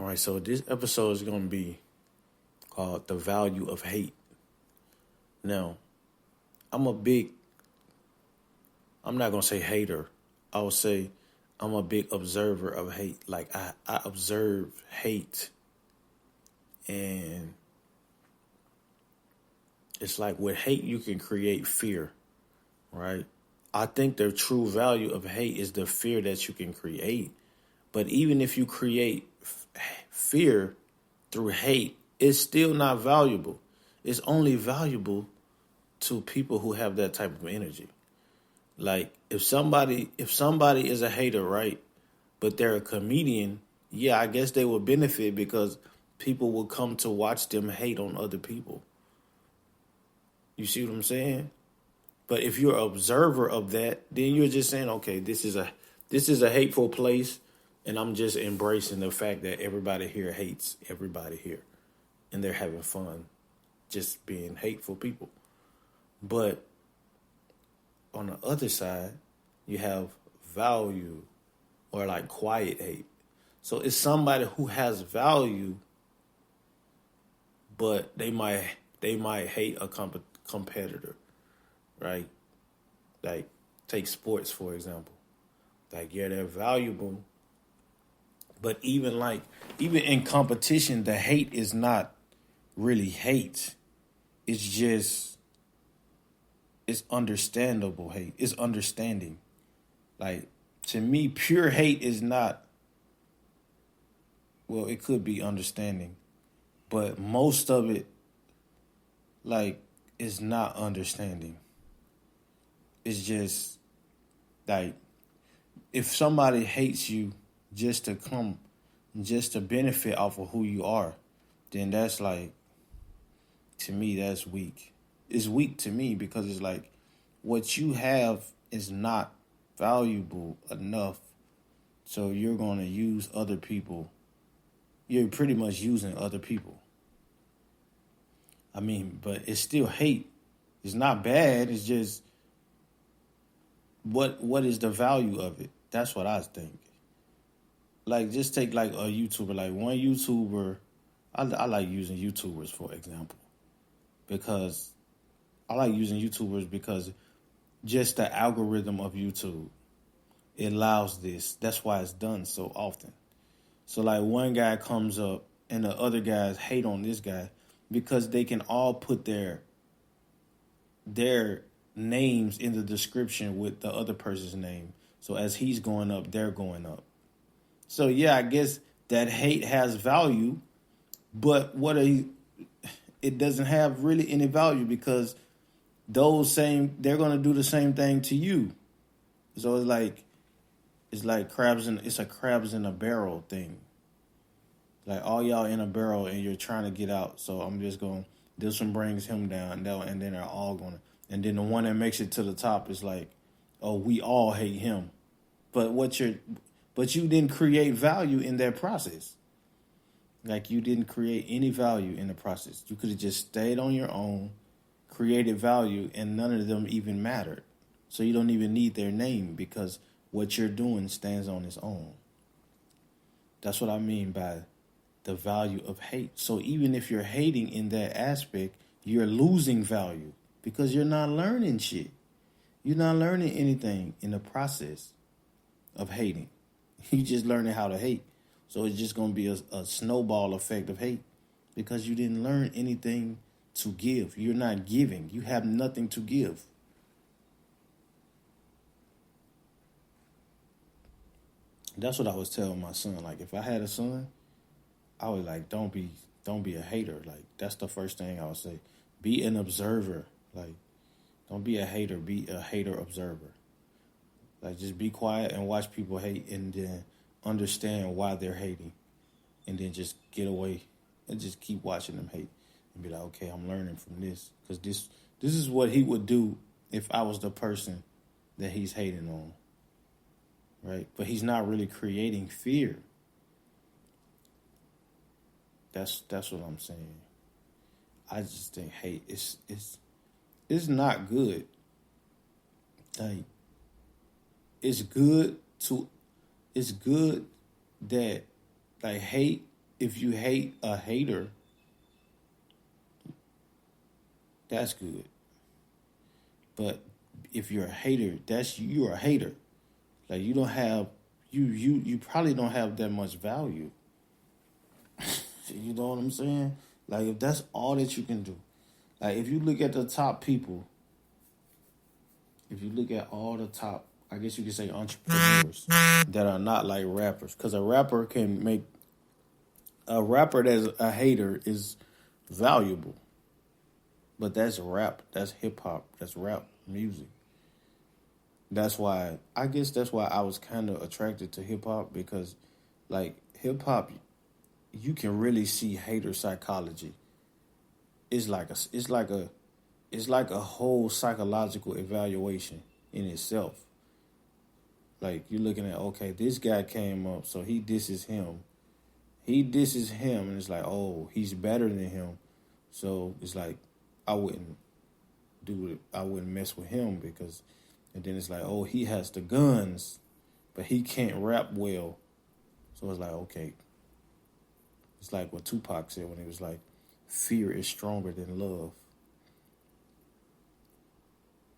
All right, so this episode is going to be called The Value of Hate. Now, I'm not going to say hater. I will say I'm a big observer of hate. Like, I observe hate. And it's like with hate, you can create fear, right? I think the true value of hate is the fear that you can create. But even if you create fear through hate, it's still not valuable. It's only valuable to people who have that type of energy. Like if somebody is a hater, right, but they're a comedian, yeah, I guess they will benefit because people will come to watch them hate on other people. You see what I'm saying? But if you're an observer of that, then you're just saying, okay, this is a hateful place, and I'm just embracing the fact that everybody here hates everybody here, and they're having fun just being hateful people. But on the other side, you have value or like quiet hate. So it's somebody who has value, but they might hate a competitor, right? Like take sports for example. Like yeah, they're valuable, but even in competition, the hate is not really hate. It's understandable hate. It's understanding. Like, to me, pure hate is not, well, it could be understanding, but most of it, like, is not understanding. It's just, like, if somebody hates you just to benefit off of who you are, then that's like, to me, that's weak. It's weak to me because it's like what you have is not valuable enough. So you're going to use other people. You're pretty much using other people. I mean, but it's still hate. It's not bad. It's just what is the value of it? That's what I think. Like just take like a YouTuber, like one YouTuber. I like using YouTubers for example because I like using YouTubers because just the algorithm of YouTube, it allows this. That's why it's done so often. So like one guy comes up and the other guys hate on this guy because they can all put their names in the description with the other person's name. So as he's going up, they're going up. So yeah, I guess that hate has value, but it doesn't have really any value because they're gonna do the same thing to you. So it's like crabs in a barrel thing. Like all y'all in a barrel and you're trying to get out. So I'm just going, this one brings him down, and then they're all gonna, and then the one that makes it to the top is like, oh, we all hate him. But you didn't create value in that process. Like you didn't create any value in the process. You could have just stayed on your own, created value, and none of them even mattered. So you don't even need their name because what you're doing stands on its own. That's what I mean by the value of hate. So even if you're hating in that aspect, you're losing value because you're not learning shit. You're not learning anything in the process of hating. You're just learning how to hate. So it's just going to be a snowball effect of hate because you didn't learn anything to give. You're not giving. You have nothing to give. That's what I was telling my son. Like, if I had a son, I would like, don't be a hater. Like, that's the first thing I would say. Be an observer. Like, don't be a hater. Be a hater observer. Like, just be quiet and watch people hate and then understand why they're hating. And then just get away and just keep watching them hate. And be like, okay, I'm learning from this. Because this is what he would do if I was the person that he's hating on. Right? But he's not really creating fear. That's what I'm saying. I just think hate it's not good. Like it's good that like hate if you hate a hater, that's good. But if you're a hater, you're a hater. Like you don't have you probably don't have that much value. You know what I'm saying? Like if that's all that you can do. Like if you look at the top people, if you look at all the top, I guess you could say entrepreneurs that are not like rappers, because a rapper that's a hater is valuable, but that's rap, that's hip hop, that's rap music. That's why I was kind of attracted to hip hop, because like hip hop, you can really see hater psychology. It's like a whole psychological evaluation in itself. Like you're looking at, okay, this guy came up, so he disses him. He disses him, and it's like, oh, he's better than him. So it's like, I wouldn't I wouldn't mess with him, because, and then it's like, oh, he has the guns, but he can't rap well. So it's like, okay. It's like what Tupac said when he was like, fear is stronger than love.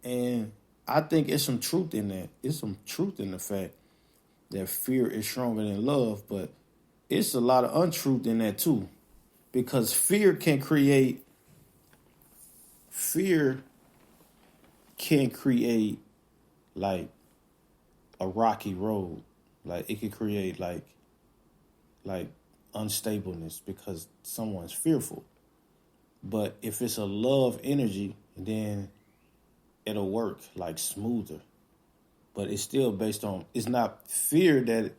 And I think it's some truth in that. It's some truth in the fact that fear is stronger than love, but it's a lot of untruth in that too. Because fear can create like a rocky road. Like it can create like unstableness because someone's fearful. But if it's a love energy, then it'll work like smoother. But it's still based on, it's not fear that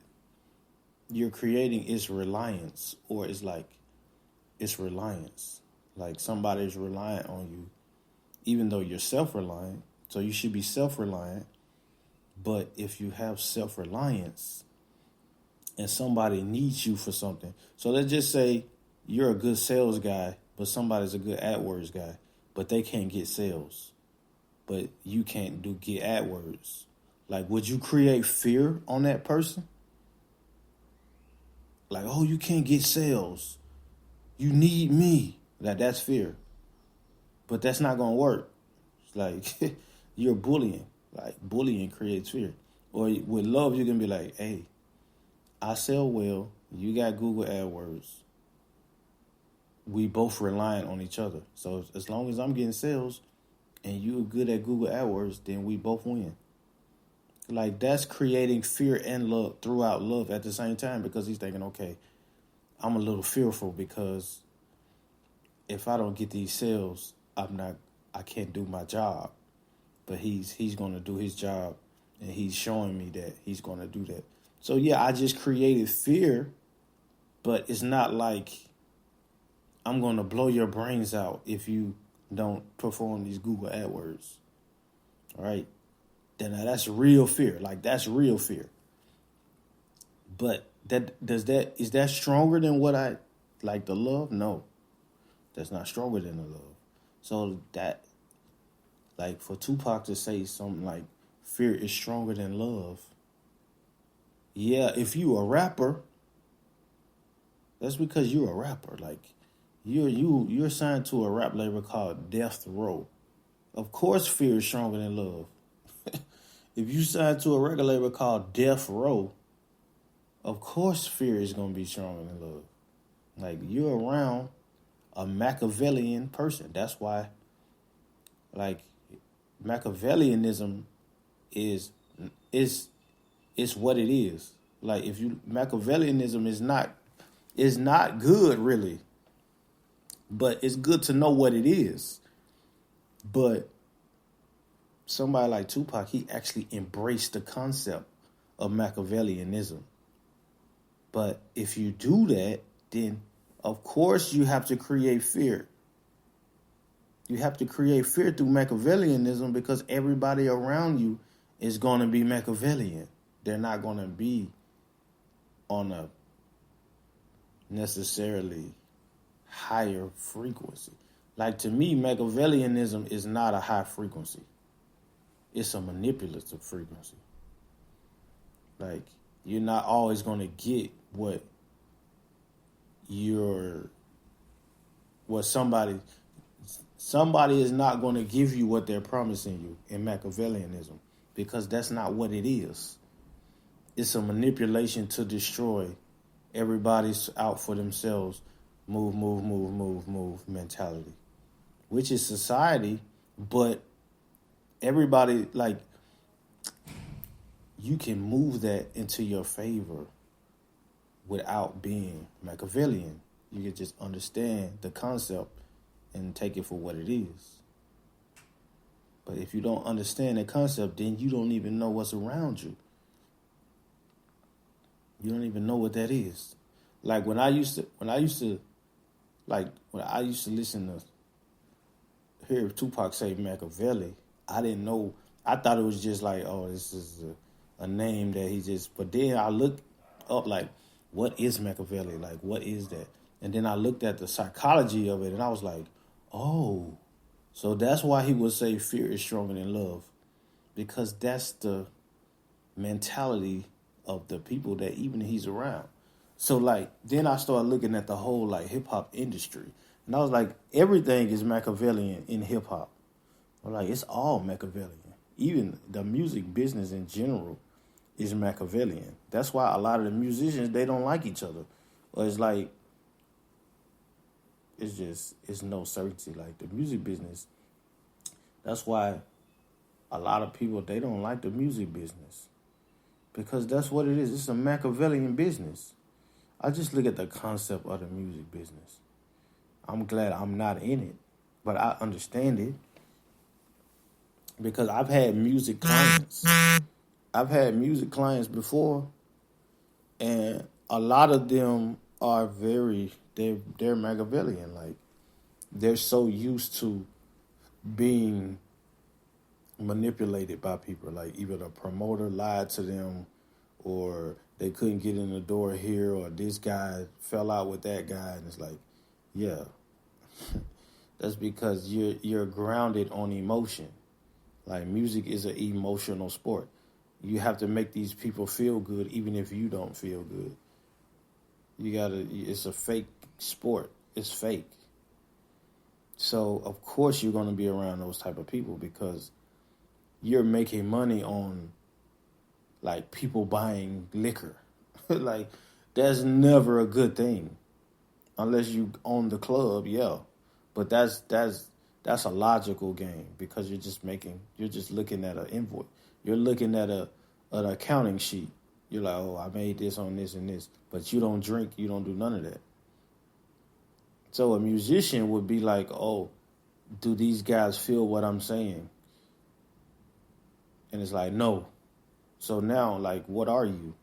you're creating, it's reliance, or it's reliance. Like somebody's reliant on you, even though you're self-reliant. So you should be self-reliant. But if you have self-reliance and somebody needs you for something, so let's just say you're a good sales guy, but somebody's a good AdWords guy, but they can't get sales, but you can't get AdWords. Like, would you create fear on that person? Like, oh, you can't get sales. You need me. That's fear. But that's not going to work. It's like, you're bullying. Like, bullying creates fear. Or with love, you can be like, hey, I sell well. You got Google AdWords. We both relying on each other. So as long as I'm getting sales and you're good at Google AdWords, then we both win. Like, that's creating fear and love throughout love at the same time, because he's thinking, okay, I'm a little fearful because if I don't get these sales, I can't do my job. But he's going to do his job, and he's showing me that he's going to do that. So yeah, I just created fear, but it's not like I'm going to blow your brains out if you don't perform these Google AdWords. All right? Then that's real fear. Like, that's real fear. But is that stronger than what I like the love? No. That's not stronger than the love. So that, like, for Tupac to say something like fear is stronger than love. Yeah, if you a rapper, that's because you're a rapper. Like, you're signed to a rap label called Death Row. Of course fear is stronger than love. If you sign to a record label called Death Row, of course fear is going to be stronger than love. Like, you're around a Machiavellian person. That's why, like, Machiavellianism is what it is. Like, Machiavellianism is not good, really. But it's good to know what it is. But somebody like Tupac, he actually embraced the concept of Machiavellianism. But if you do that, then of course you have to create fear. You have to create fear through Machiavellianism, because everybody around you is going to be Machiavellian. They're not going to be on a necessarily higher frequency. Like, to me, Machiavellianism is not a high frequency. It's a manipulative frequency. Like, you're not always going to get what you're what somebody is not going to give you what they're promising you in Machiavellianism, because that's not what it is. It's a manipulation to destroy. Everybody's out for themselves. Move, move, move, move, move mentality, which is society, but everybody, like, you can move that into your favor without being Machiavellian. You can just understand the concept and take it for what it is. But if you don't understand the concept, then you don't even know what's around you. You don't even know what that is. Like when I used to listen to hear Tupac say Machiavelli, I didn't know. I thought it was just like, oh, this is a name that he just. But then I looked up, like, what is Machiavelli? Like, what is that? And then I looked at the psychology of it, and I was like, oh, so that's why he would say fear is stronger than love, because that's the mentality of the people that even he's around. So, like, then I started looking at the whole, like, hip-hop industry. And I was like, everything is Machiavellian in hip-hop. I'm like, it's all Machiavellian. Even the music business in general is Machiavellian. That's why a lot of the musicians, they don't like each other. Or it's like, it's no certainty. Like, the music business, that's why a lot of people, they don't like the music business. Because that's what it is. It's a Machiavellian business. I just look at the concept of the music business. I'm glad I'm not in it, but I understand it. Because I've had music clients. I've had music clients before, and a lot of them are they're Machiavellian. Like, they're so used to being manipulated by people. Like, either the promoter lied to them, or they couldn't get in the door here, or this guy fell out with that guy. And it's like, yeah, that's because you're grounded on emotion. Like, music is an emotional sport. You have to make these people feel good, even if you don't feel good. It's a fake sport. It's fake. So, of course, you're going to be around those type of people, because you're making money on, like, people buying liquor. Like, that's never a good thing. Unless you own the club, yeah. But that's a logical game, because you're just looking at an invoice. You're looking at an accounting sheet. You're like, oh, I made this on this and this. But you don't drink. You don't do none of that. So a musician would be like, oh, do these guys feel what I'm saying? And it's like, no. So now, like, what are you?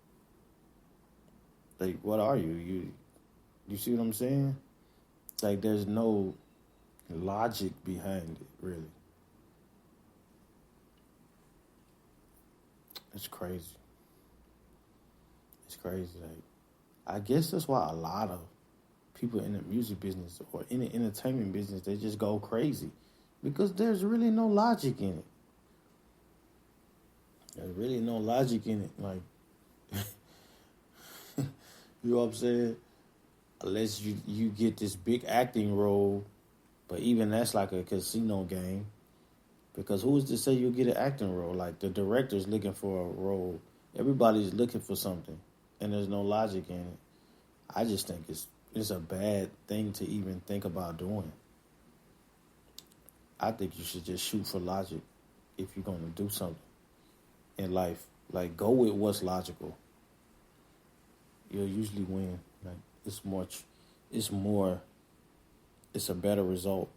Like, what are you? You see what I'm saying? Like, there's no logic behind it, really. It's crazy. It's crazy. Like, I guess that's why a lot of people in the music business or in the entertainment business, they just go crazy, because there's really no logic in it. There's really no logic in it. Like, you know what I'm saying? Unless you get this big acting role, but even that's like a casino game. Because who is to say you'll get an acting role? Like, the director's looking for a role. Everybody's looking for something, and there's no logic in it. I just think it's a bad thing to even think about doing. I think you should just shoot for logic if you're going to do something in life. Like, go with what's logical. You'll usually win. Like, it's a better result.